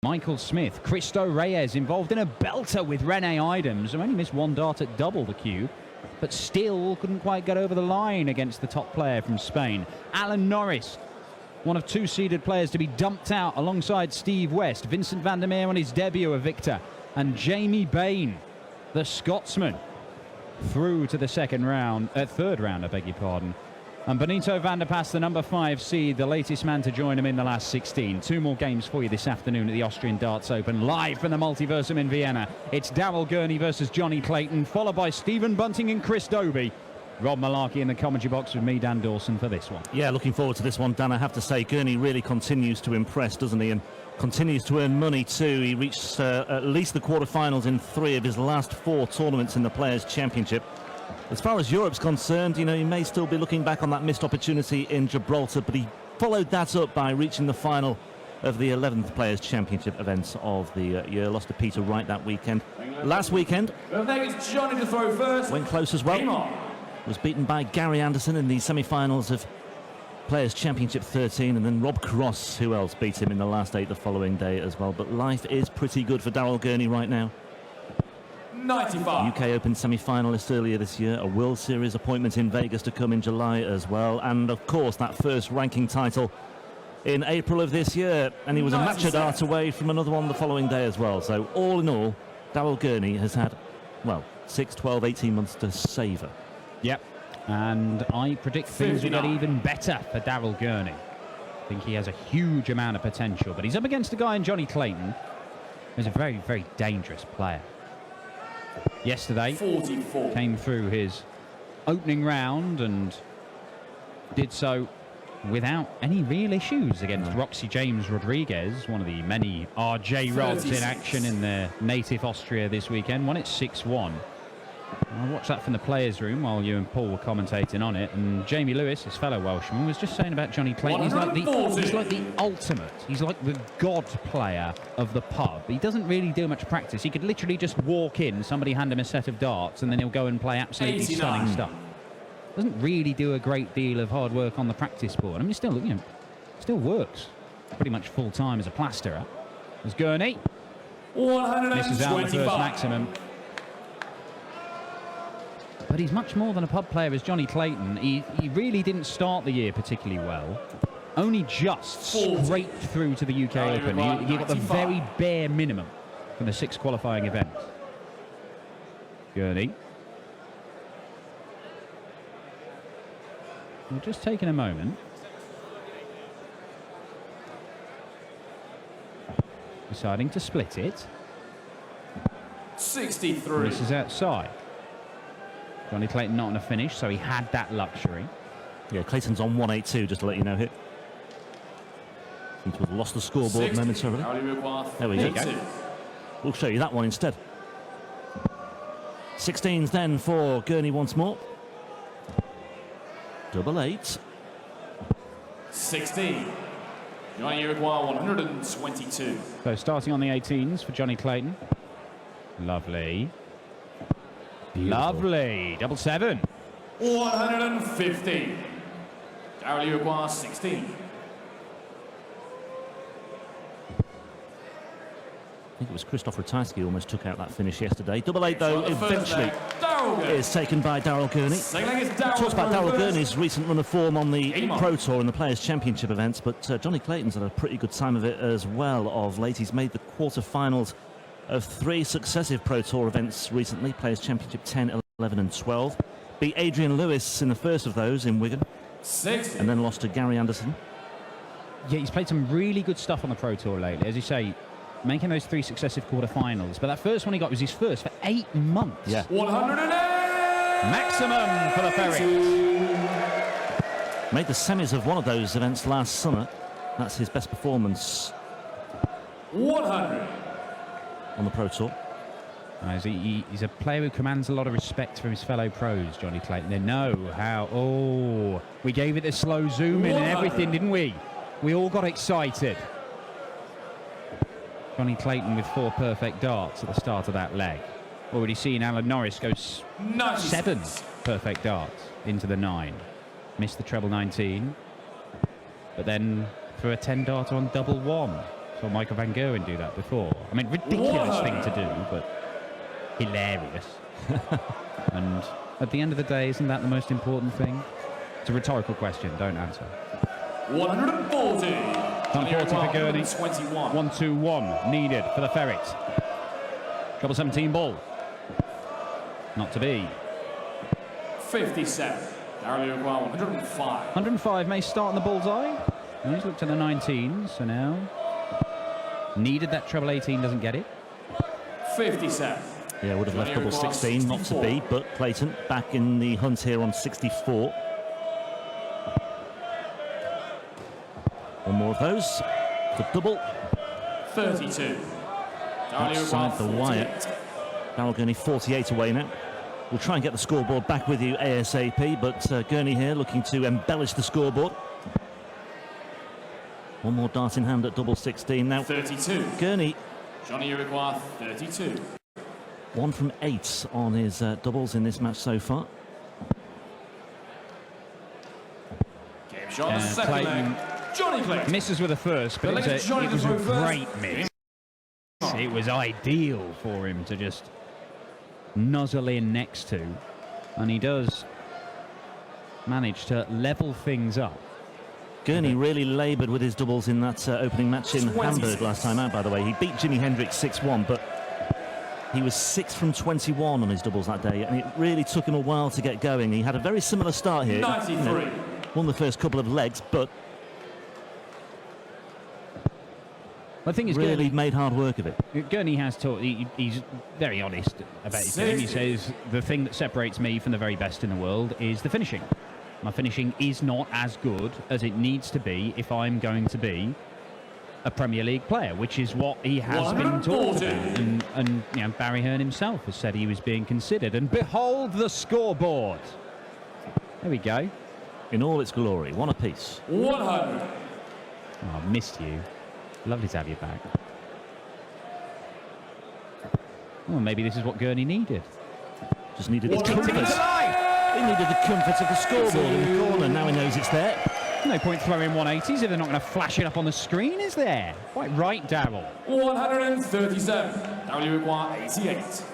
Michael Smith, Cristo Reyes involved in a belter with Rene Idams, who only missed one dart at double the cube, but still couldn't quite get over the line against the top player from Spain. Alan Norris, one of two seeded players to be dumped out alongside Steve West. Vincent van der Meer on his debut, a victor. And Jamie Bain, the Scotsman, through to the third round, I beg your pardon. And Benito van der Pas, the number 5 seed, the latest man to join him in the last 16. Two more games for you this afternoon at the Austrian Darts Open, live from the Multiversum in Vienna. It's Daryl Gurney versus Jonny Clayton, followed by Stephen Bunting and Chris Dobey. Rob Malarkey in the commentary box with me, Dan Dawson, for this one. Yeah, looking forward to this one, Dan. I have to say, Gurney really continues to impress, doesn't he? And continues to earn money too. He reached at least the quarterfinals in 3 of his last 4 tournaments in the Players' Championship. As far as Europe's concerned, you know, he may still be looking back on that missed opportunity in Gibraltar, but he followed that up by reaching the final of the 11th Players' Championship events of the year. Lost to Peter Wright that weekend. Last weekend, it's Johnny to throw first. Went close as well. Was beaten by Gary Anderson in the semi-finals of Players' Championship 13, and then Rob Cross, who else, beat him in the last 8 the following day as well. But life is pretty good for Daryl Gurney right now. 95. UK Open semi-finalist earlier this year, a World Series appointment in Vegas to come in July as well, and of course that first ranking title in April of this year, and he was a match a dart away from another one the following day as well. So all in all, Daryl Gurney has had, well, 6, 12, 18 months to savour. Yep, and I predict things will get even better for Daryl Gurney. I think he has a huge amount of potential, but he's up against a guy in Jonny Clayton who's a very, very dangerous player. Yesterday, 44. Came through his opening round and did so without any real issues against Roxy James Rodriguez, one of the many RJ rods in action in their native Austria this weekend. Won it 6-1. I watched that from the players' room while you and Paul were commentating on it, and Jamie Lewis, his fellow Welshman, was just saying about Jonny Clayton, he's like the ultimate, he's like the god player of the pub. He doesn't really do much practice. He could literally just walk in, somebody hand him a set of darts, and then he'll go and play absolutely 89. stunning stuff. Doesn't really do a great deal of hard work on the practice board. I mean, still, you know, still works pretty much full time as a plasterer. There's Gurney. Misses out the first maximum. But he's much more than a pub player as Jonny Clayton. He really didn't start the year particularly well. Only just scraped through to the UK Open. He got the very bare minimum from the 6 qualifying events. Gurney. We're just taking a moment. Deciding to split it. 63. This is outside. Jonny Clayton not on a finish, so he had that luxury. Yeah, Clayton's on 182, just to let you know here. Seems to have lost the scoreboard momentarily. There we go. We'll show you that one instead. 16s then for Gurney once more. Double 8. 16. Johnny require 122. So starting on the 18s for Jonny Clayton. Lovely. Beautiful. Lovely. Double 7. 150. Daryl require 16. I think it was Christoph Ratajski almost took out that finish yesterday. Double 8 though eventually is taken by Daryl Gurney. Talked about Daryl Gurney's recent run of form on the Pro Tour and the Players' Championship events, but Jonny Clayton's had a pretty good time of it as well of late. He's made the quarter-finals of 3 successive Pro Tour events recently, Players' Championship 10, 11 and 12. Beat Adrian Lewis in the first of those in Wigan, and then lost to Gary Anderson. Yeah, he's played some really good stuff on the Pro Tour lately, as you say, making those 3 successive quarter-finals. But that first one he got was his first for 8 months. Yeah. 108! Maximum for the Ferry. Made the semis of one of those events last summer. That's his best performance 100 on the Pro Tour. He's a player who commands a lot of respect from his fellow pros, Jonny Clayton. They know how... Oh, we gave it a slow zoom in and everything, didn't we? We all got excited. Jonny Clayton with 4 perfect darts at the start of that leg. Already seen Alan Norris go 7 perfect darts into the 9. Missed the treble 19. But then for a 10 darter on double 1. Saw Michael van Gerwen do that before. I mean, ridiculous thing to do, but hilarious. And at the end of the day, isn't that the most important thing? It's a rhetorical question, don't answer. 140. 140 for Gurney. 21. 1-2-1 needed for the Ferret. Double 17 ball. Not to be. 57. Daryl Gurney, 105. 105 may start in the bullseye. And he's looked at the 19, so now needed that treble 18, doesn't get it. 57. Yeah, would have left double 16, not to be, but Clayton back in the hunt here on 64. One more of those for double. 32. Outside the wire. Daryl Gurney 48 away now. We'll try and get the scoreboard back with you ASAP, but Gurney here looking to embellish the scoreboard. One more dart in hand at double 16 now. 32. Gurney. Jonny Clayton, 32. 1 from 8 on his doubles in this match so far. Game shot, the second leg. Jonny Clayton. Misses with the first, but it was a great miss. It was ideal for him to just nuzzle in next to, and he does manage to level things up. Gurney really laboured with his doubles in that opening match in Hamburg last time out, by the way. He beat Jimi Hendrix 6-1, but he was 6 from 21 on his doubles that day, and it really took him a while to get going. He had a very similar start here. 93. You know, won the first couple of legs, but The thing is, really Gurney made hard work of it. Gurney has talked. He's very honest about his game. He says the thing that separates me from the very best in the world is the finishing. My finishing is not as good as it needs to be if I'm going to be a Premier League player, which is what he has been talked about. And you know, Barry Hearn himself has said he was being considered. And behold the scoreboard. There we go. In all its glory, one apiece. 100. Oh, I missed you. Lovely to have you back. Well, maybe this is what Gurney needed. Just needed the comfort. He needed the comfort of the scoreboard in the corner. Now he knows it's there. No point throwing 180s if they're not going to flash it up on the screen, is there? Quite right, Daryl. 137. Daryl Gurney, 88.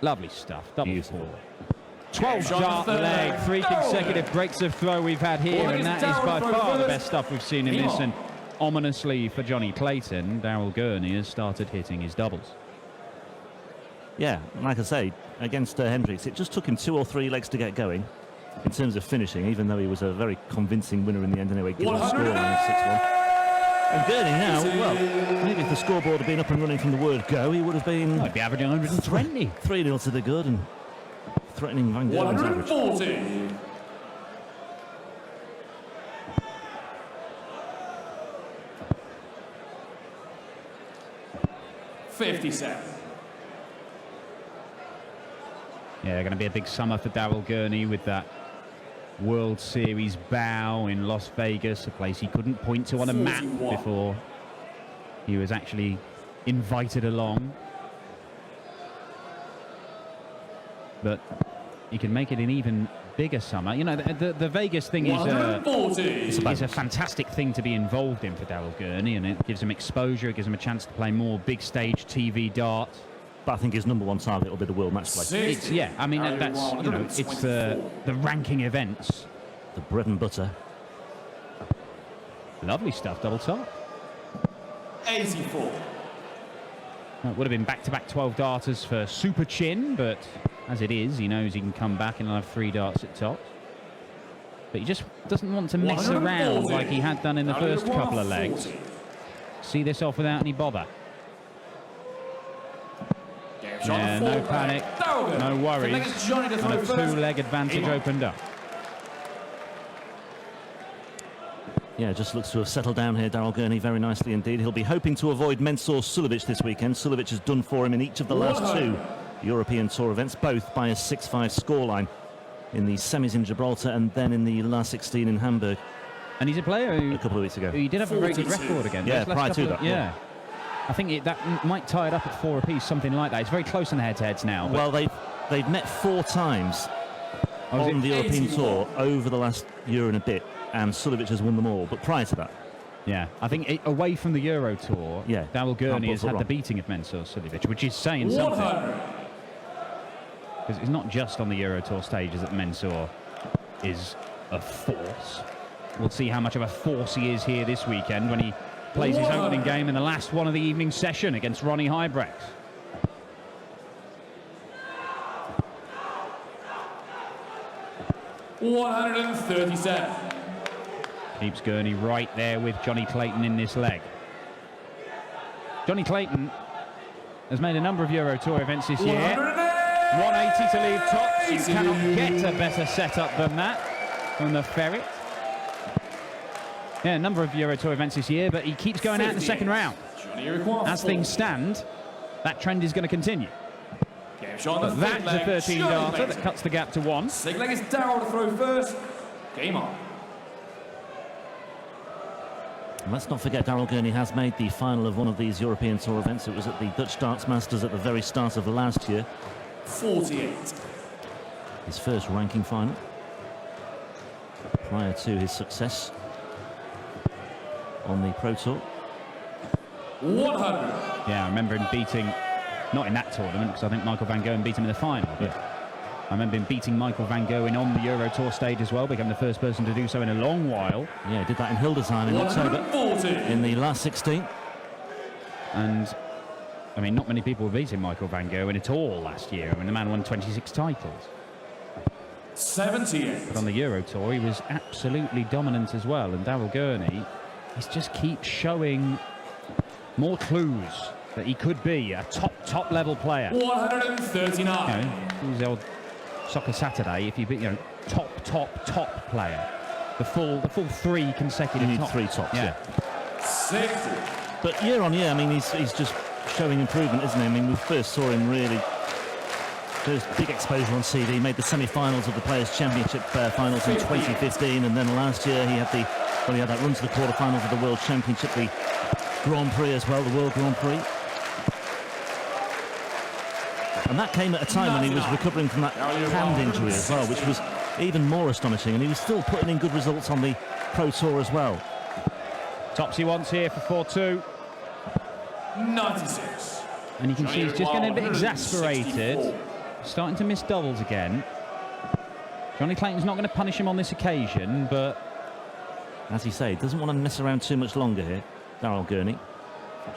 Lovely stuff. Double Beautiful. 4. 12 dart leg, 3 consecutive breaks of throw we've had here, and that is by far the best stuff we've seen in this. And ominously for Jonny Clayton, Daryl Gurney has started hitting his doubles. Yeah, like I say, against Hendricks, it just took him 2 or 3 legs to get going in terms of finishing, even though he was a very convincing winner in the end anyway, given the scoreline of 6-1. And Gurney now, well, maybe if the scoreboard had been up and running from the word go, he would have been... I'd be averaging 120. 3-0 to the good and threatening Van Gerwen's average. 140. $57. Yeah, going to be a big summer for Daryl Gurney with that World Series bow in Las Vegas, a place he couldn't point to on a map before he was actually invited along. But he can make it an even bigger summer. You know, the Vegas thing is a fantastic thing to be involved in for Daryl Gurney, and it gives him exposure, it gives him a chance to play more big stage TV darts. But I think his number 1 target will be the World Match Play. Yeah, I mean, that's, you know, it's the ranking events. The bread and butter. Lovely stuff, double top. 84. It would have been back-to-back 12 darters for Super Chin, but as it is, he knows he can come back and have 3 darts at top. But he just doesn't want to mess around like he had done in the first couple of legs. See this off without any bother. Yeah, no panic, no worries, and a 2-leg advantage opened up. Yeah, just looks to have settled down here, Daryl Gurney, very nicely indeed. He'll be hoping to avoid Mensur Suljovic this weekend. Suljovic has done for him in each of the last 2 European Tour events, both by a 6-5 scoreline in the semis in Gibraltar and then in the last 16 in Hamburg. And he's a player who, a couple of weeks ago, he did have a very good record again. Yeah, prior to that. Yeah. I think that might tie it up at 4 apiece, something like that. It's very close on the head-to-heads now. Well, they've met 4 times on the European Tour over the last year and a bit. and Sulevic has won them all. But prior to that, yeah, I think away from the Euro Tour, yeah, Daryl Gurney has had the beating of Mensur Suljovic, which is saying something. Because it's not just on the Euro Tour stages that Mensur is a force. We'll see how much of a force he is here this weekend when he plays his opening game in the last one of the evening session against Ronnie Huybrechts. $137. Keeps Gurney right there with Jonny Clayton in this leg. Jonny Clayton has made a number of Euro Tour events this year. 180 to leave tops. You cannot get a better setup than that from the Ferret. Yeah, a number of Euro Tour events this year, but he keeps going out in the second round. As things stand, that trend is going to continue. But that's a 13-darter that cuts the gap to 1. Second leg is Daryl to throw first. Game on. And let's not forget, Daryl Gurney has made the final of one of these European Tour events. It was at the Dutch Darts Masters at the very start of last year. 48. His first ranking final prior to his success on the Pro Tour. 100. Yeah, I remember him beating, not in that tournament, because I think Michael van Gogh beat him in the final. But I remember him beating Michael van Gogh on the Euro Tour stage as well, becoming the first person to do so in a long while. Yeah, he did that in Hildesheim in October, in the last 16. And, I mean, not many people were beating Michael van Gogh at all last year. I mean, the man won 26 titles. 78. But on the Euro Tour, he was absolutely dominant as well. And Daryl Gurney, he just keeps showing more clues that he could be a top level player. 139. Use the old Soccer Saturday. If you be, top player, the full 3 consecutive. You need top. 3 tops. Yeah. 60. But year on year, I mean, he's just showing improvement, isn't he? I mean, we first saw him really first big exposure on CD. Made the semi-finals of the Players' Championship finals in 2015, and then last year he had that run to the quarter-finals of the World Championship, the Grand Prix as well, the World Grand Prix. And that came at a time when he was recovering from that hand injury as well, which was even more astonishing. And he was still putting in good results on the Pro Tour as well. Tops he wants here for 4-2. 96. And you can see he's just getting a bit exasperated. Starting to miss doubles again. Jonny Clayton's not going to punish him on this occasion, but as you say, doesn't want to mess around too much longer here, Daryl Gurney.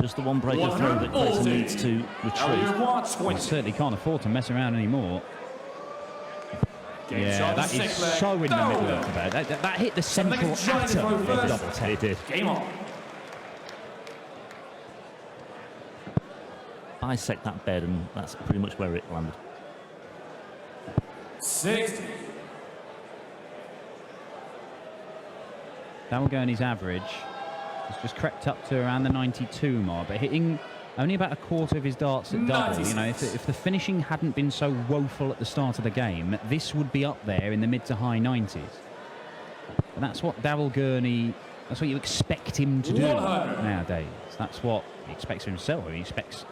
Just the one breaker throw that Clayton needs to retrieve. He certainly can't afford to mess around anymore. Yeah, that is so in the middle of the bed. That hit the central atom of the double tap. It did. Game on. Bisect that bed, and that's pretty much where it landed. 60. Daryl Gurney's average has just crept up to around the 92 mark, but hitting only about a quarter of his darts at double. You know, if the finishing hadn't been so woeful at the start of the game, this would be up there in the mid to high 90s. And that's what Daryl Gurney, that's what you expect him to do nowadays. That's what he expects of himself. He expects,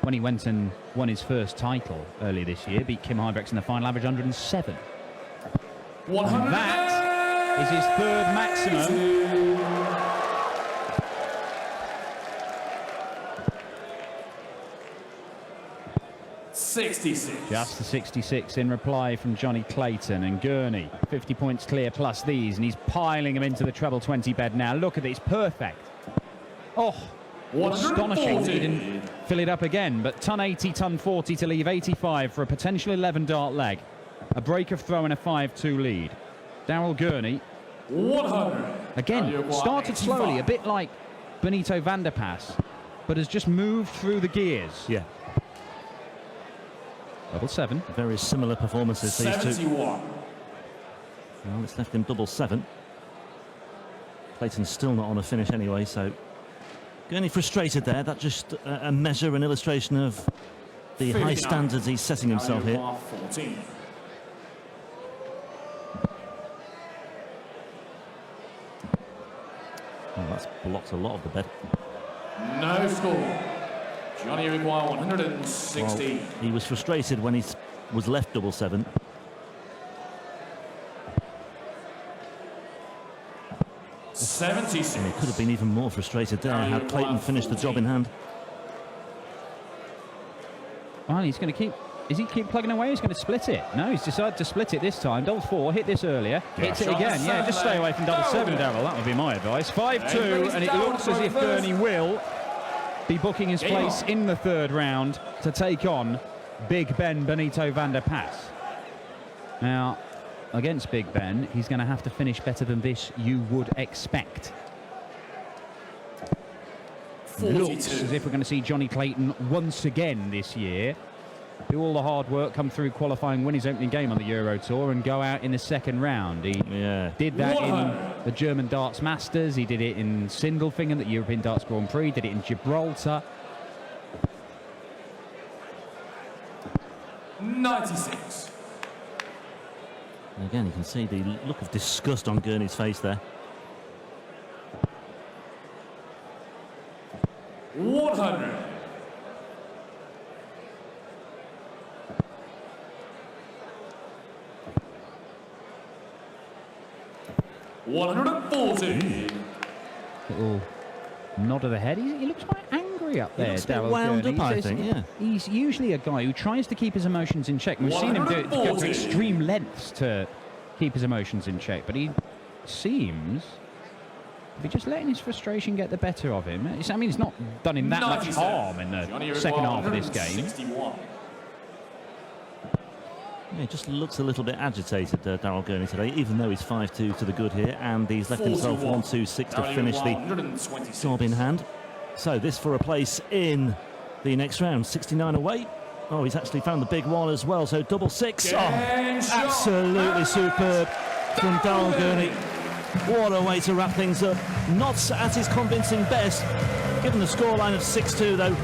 when he went and won his first title earlier this year, beat Kim Huybrechts in the final, average 107. 100. And that is his 3rd maximum. Just the 66 in reply from Jonny Clayton, and Gurney 50 points clear plus these, and he's piling them into the treble 20 bed now. Look at this, perfect. Oh, astonishing that he didn't fill it up again, but ton 80, ton 40 to leave 85 for a potential 11 dart leg. A break of throw and a 5-2 lead. Daryl Gurney 100. again started slowly, a bit like Benito van der Pas, but has just moved through the gears. Yeah. Double 7. Very similar performances, these 71. two. Well, it's left him double 7. Clayton's still not on a finish anyway, so Gurney frustrated there. That's just a measure, an illustration of the high standards he's setting himself here. 14. Well, that's blocked a lot of the bed. No score. Jonny require 160. Well, he was frustrated when he was left double 7. 76. And he could have been even more frustrated there had Clayton finished the job in hand. Well, he's going to keep... Is he keep plugging away? He's going to split it. No, he's decided to split it this time. Double 4, hit this earlier. Hits it again. Yeah, just stay away from double 7, Daryl. That would be my advice. 5-2, and it looks as if Gurney will be booking his place in the third round to take on Big Ben Benito van der Pas. Now, against Big Ben, he's going to have to finish better than this, you would expect. 42. Looks as if we're going to see Jonny Clayton once again this year do all the hard work, come through qualifying, win his opening game on the Euro Tour and go out in the second round. He did that in the German Darts Masters, he did it in Sindelfingen, the European Darts Grand Prix, did it in Gibraltar. 96. And again, you can see the look of disgust on Gurney's face there. 100. 140. Little nod of the head. He looks quite angry up there, Daryl wound Gurney. up, I think, yeah. He's usually a guy who tries to keep his emotions in check. We've seen him go to extreme lengths to keep his emotions in check, but he seems to be just letting his frustration get the better of him. I mean, it's not done him that much harm in the second half of this game. 61. Yeah, he just looks a little bit agitated, Daryl Gurney today, even though he's 5-2 to the good here, and he's left himself 1-2-6 to finish the job in hand. So this for a place in the next round, 69 away. Oh, he's actually found the big one as well, so double 6. Oh, absolutely superb from Daryl Gurney. What a way to wrap things up. Not at his convincing best. Given the scoreline of 6-2, though,